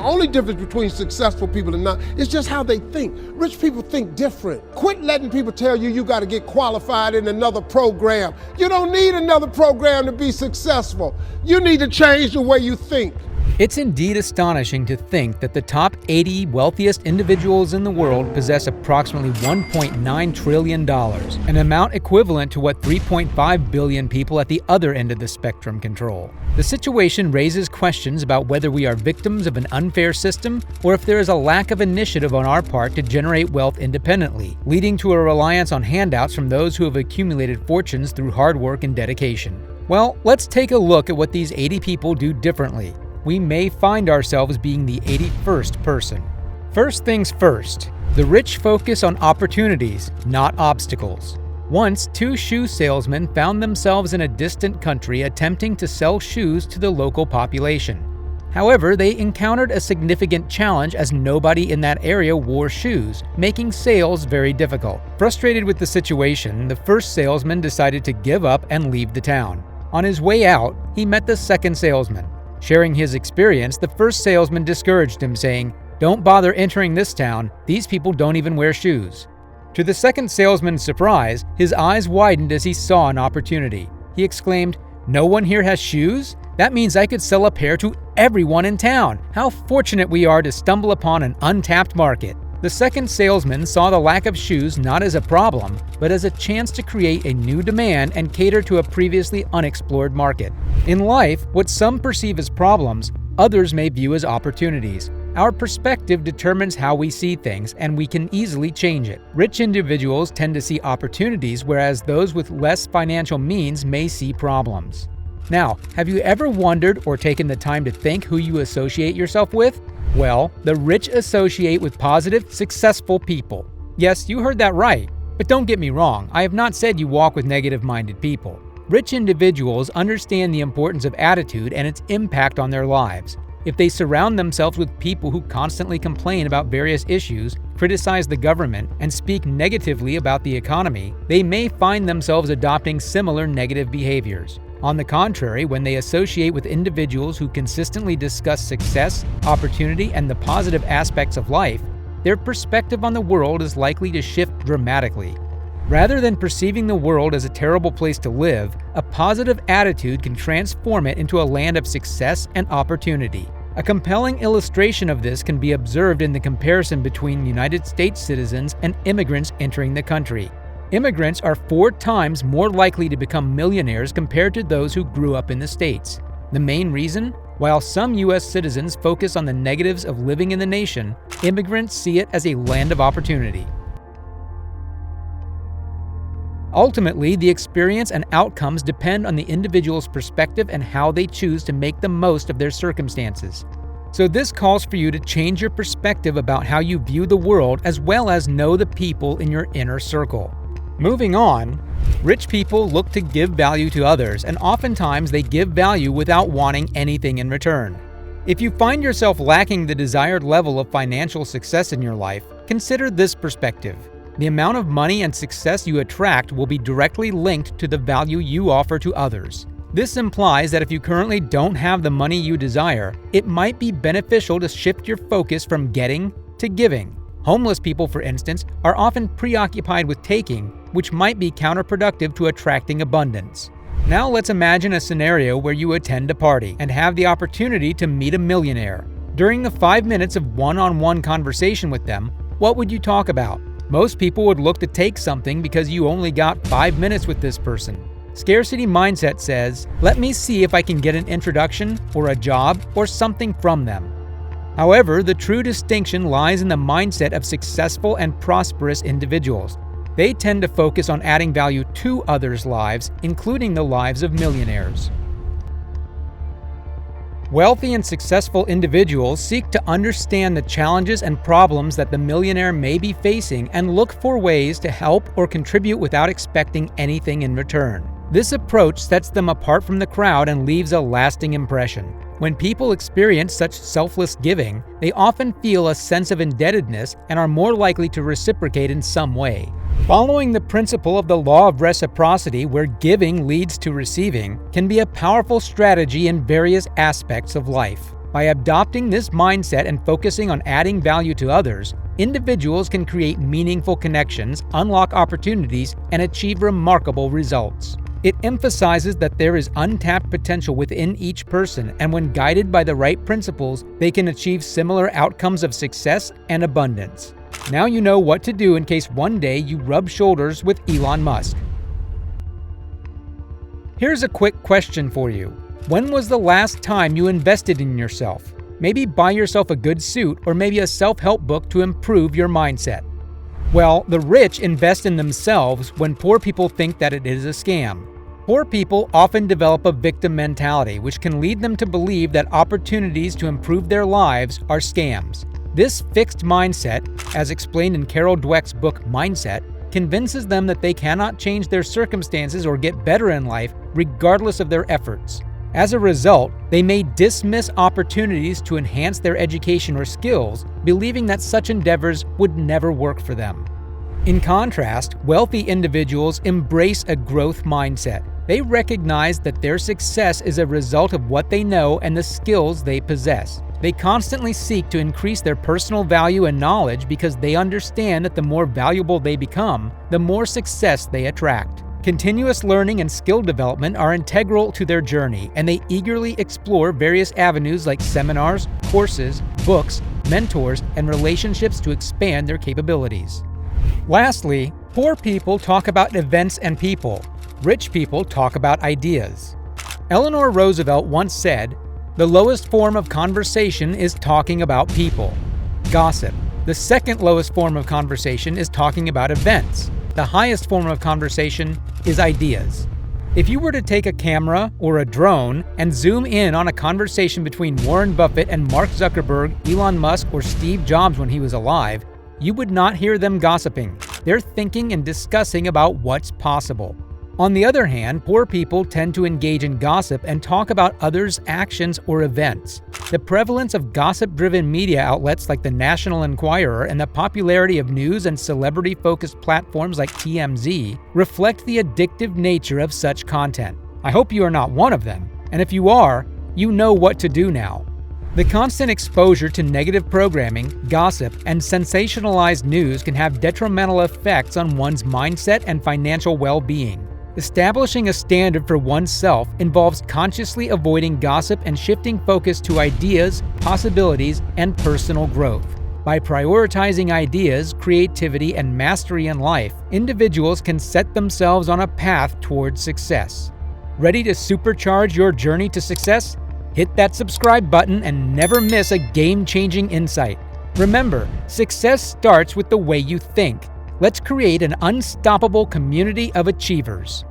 only difference between successful people and not is just how they think. Rich people think different. Quit letting people tell you you got to get qualified in another program. You don't need another program to be successful. You need to change the way you think. It's indeed astonishing to think that the top 80 wealthiest individuals in the world possess approximately $1.9 trillion, an amount equivalent to what 3.5 billion people at the other end of the spectrum control. The situation raises questions about whether we are victims of an unfair system or if there is a lack of initiative on our part to generate wealth independently, leading to a reliance on handouts from those who have accumulated fortunes through hard work and dedication. Well, let's take a look at what these 80 people do differently. We may find ourselves being the 81st person. First things first, the rich focus on opportunities, not obstacles. Once, two shoe salesmen found themselves in a distant country attempting to sell shoes to the local population. However, they encountered a significant challenge as nobody in that area wore shoes, making sales very difficult. Frustrated with the situation, the first salesman decided to give up and leave the town. On his way out, he met the second salesman. Sharing his experience, the first salesman discouraged him, saying, "Don't bother entering this town, these people don't even wear shoes." To the second salesman's surprise, his eyes widened as he saw an opportunity. He exclaimed, "No one here has shoes? That means I could sell a pair to everyone in town. How fortunate we are to stumble upon an untapped market." The second salesman saw the lack of shoes not as a problem, but as a chance to create a new demand and cater to a previously unexplored market. In life, what some perceive as problems, others may view as opportunities. Our perspective determines how we see things, and we can easily change it. Rich individuals tend to see opportunities, whereas those with less financial means may see problems. Now, have you ever wondered or taken the time to think who you associate yourself with? Well, the rich associate with positive, successful people. Yes, you heard that right. But don't get me wrong, I have not said you walk with negative-minded people. Rich individuals understand the importance of attitude and its impact on their lives. If they surround themselves with people who constantly complain about various issues, criticize the government, and speak negatively about the economy, they may find themselves adopting similar negative behaviors. On the contrary, when they associate with individuals who consistently discuss success, opportunity, and the positive aspects of life, their perspective on the world is likely to shift dramatically. Rather than perceiving the world as a terrible place to live, a positive attitude can transform it into a land of success and opportunity. A compelling illustration of this can be observed in the comparison between United States citizens and immigrants entering the country. Immigrants are 4 times more likely to become millionaires compared to those who grew up in the States. The main reason? While some U.S. citizens focus on the negatives of living in the nation, immigrants see it as a land of opportunity. Ultimately, the experience and outcomes depend on the individual's perspective and how they choose to make the most of their circumstances. So this calls for you to change your perspective about how you view the world, as well as know the people in your inner circle. Moving on, rich people look to give value to others, and oftentimes they give value without wanting anything in return. If you find yourself lacking the desired level of financial success in your life, consider this perspective. The amount of money and success you attract will be directly linked to the value you offer to others. This implies that if you currently don't have the money you desire, it might be beneficial to shift your focus from getting to giving. Homeless people, for instance, are often preoccupied with taking, which might be counterproductive to attracting abundance. Now let's imagine a scenario where you attend a party and have the opportunity to meet a millionaire. During the 5 minutes of one-on-one conversation with them, what would you talk about? Most people would look to take something because you only got 5 minutes with this person. Scarcity mindset says, let me see if I can get an introduction or a job or something from them. However, the true distinction lies in the mindset of successful and prosperous individuals. They tend to focus on adding value to others' lives, including the lives of millionaires. Wealthy and successful individuals seek to understand the challenges and problems that the millionaire may be facing and look for ways to help or contribute without expecting anything in return. This approach sets them apart from the crowd and leaves a lasting impression. When people experience such selfless giving, they often feel a sense of indebtedness and are more likely to reciprocate in some way. Following the principle of the law of reciprocity, where giving leads to receiving, can be a powerful strategy in various aspects of life. By adopting this mindset and focusing on adding value to others, individuals can create meaningful connections, unlock opportunities, and achieve remarkable results. It emphasizes that there is untapped potential within each person, and when guided by the right principles, they can achieve similar outcomes of success and abundance. Now you know what to do in case one day you rub shoulders with Elon Musk. Here's a quick question for you. When was the last time you invested in yourself? Maybe buy yourself a good suit or maybe a self-help book to improve your mindset. Well, the rich invest in themselves when poor people think that it is a scam. Poor people often develop a victim mentality, which can lead them to believe that opportunities to improve their lives are scams. This fixed mindset, as explained in Carol Dweck's book Mindset, convinces them that they cannot change their circumstances or get better in life regardless of their efforts. As a result, they may dismiss opportunities to enhance their education or skills, believing that such endeavors would never work for them. In contrast, wealthy individuals embrace a growth mindset. They recognize that their success is a result of what they know and the skills they possess. They constantly seek to increase their personal value and knowledge because they understand that the more valuable they become, the more success they attract. Continuous learning and skill development are integral to their journey, and they eagerly explore various avenues like seminars, courses, books, mentors, and relationships to expand their capabilities. Lastly, poor people talk about events and people. Rich people talk about ideas. Eleanor Roosevelt once said, "The lowest form of conversation is talking about people." Gossip. The second lowest form of conversation is talking about events. The highest form of conversation is ideas. If you were to take a camera or a drone and zoom in on a conversation between Warren Buffett and Mark Zuckerberg, Elon Musk, or Steve Jobs when he was alive, you would not hear them gossiping. They're thinking and discussing about what's possible. On the other hand, poor people tend to engage in gossip and talk about others' actions or events. The prevalence of gossip-driven media outlets like the National Enquirer and the popularity of news and celebrity-focused platforms like TMZ reflect the addictive nature of such content. I hope you are not one of them, and if you are, you know what to do now. The constant exposure to negative programming, gossip, and sensationalized news can have detrimental effects on one's mindset and financial well-being. Establishing a standard for oneself involves consciously avoiding gossip and shifting focus to ideas, possibilities, and personal growth. By prioritizing ideas, creativity, and mastery in life, individuals can set themselves on a path towards success. Ready to supercharge your journey to success? Hit that subscribe button and never miss a game-changing insight. Remember, success starts with the way you think. Let's create an unstoppable community of achievers.